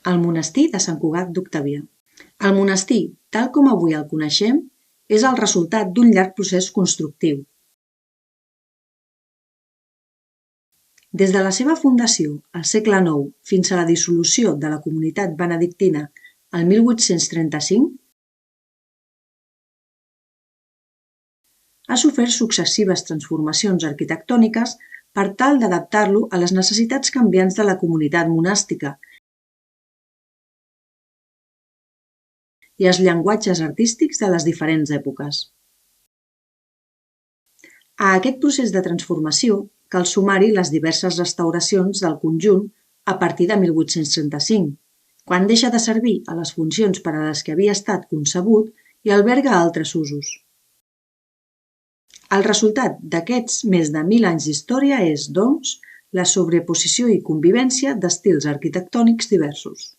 El monestir de Sant Cugat d'Octavià. El monestir, tal com avui el coneixem, és el resultat d'un llarg procés constructiu. Des de la seva fundació, al segle IX, fins a la dissolució de la comunitat benedictina el 1835, ha sofert successives transformacions arquitectòniques per tal d'adaptar-lo a les necessitats canviants de la comunitat monàstica i als llenguatges artístics de les diferents èpoques. A aquest procés de transformació cal sumar-hi les diverses restauracions del conjunt a partir de 1835, quan deixa de servir a les funcions per a les que havia estat concebut i alberga altres usos. El resultat d'aquests més de 1000 anys d'història és, doncs, la sobreposició i convivència d'estils arquitectònics diversos.